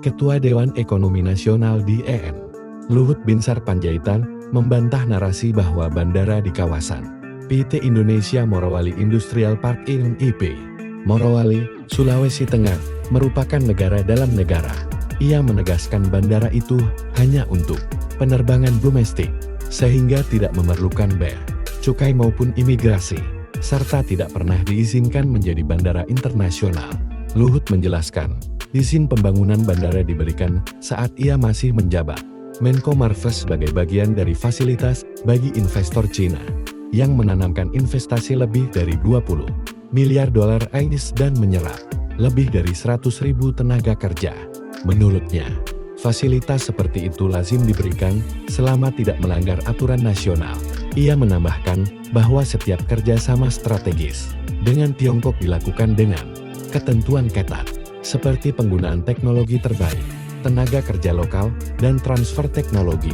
Ketua Dewan Ekonomi Nasional DEN, Luhut Binsar Panjaitan, membantah narasi bahwa bandara di kawasan PT Indonesia Morowali Industrial Park (INIP), Morowali, Sulawesi Tengah, merupakan negara dalam negara. Ia menegaskan bandara itu hanya untuk penerbangan domestik, sehingga tidak memerlukan bea cukai maupun imigrasi, serta tidak pernah diizinkan menjadi bandara internasional. Luhut menjelaskan, izin pembangunan bandara diberikan saat ia masih menjabat Menko Marves sebagai bagian dari fasilitas bagi investor Cina yang menanamkan investasi lebih dari 20 miliar dolar AS dan menyerap lebih dari 100.000 tenaga kerja. Menurutnya, fasilitas seperti itu lazim diberikan selama tidak melanggar aturan nasional. Ia menambahkan bahwa setiap kerjasama strategis dengan Tiongkok dilakukan dengan ketentuan ketat, seperti penggunaan teknologi terbaik, tenaga kerja lokal, dan transfer teknologi.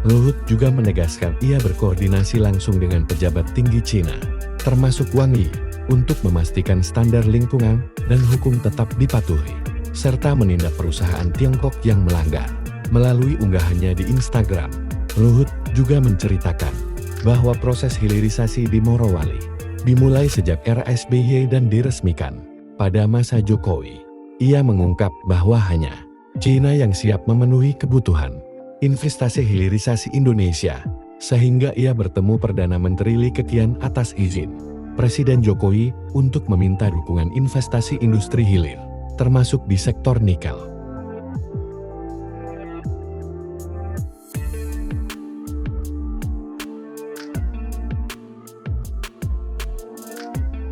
Luhut juga menegaskan ia berkoordinasi langsung dengan pejabat tinggi Cina, termasuk Wang Yi, untuk memastikan standar lingkungan dan hukum tetap dipatuhi, serta menindak perusahaan Tiongkok yang melanggar. Melalui unggahannya di Instagram, Luhut juga menceritakan bahwa proses hilirisasi di Morowali dimulai sejak era SBY dan diresmikan pada masa Jokowi. Ia mengungkap bahwa hanya Cina yang siap memenuhi kebutuhan investasi hilirisasi Indonesia, sehingga ia bertemu Perdana Menteri Lee Keqian atas izin Presiden Jokowi untuk meminta dukungan investasi industri hilir, termasuk di sektor nikel.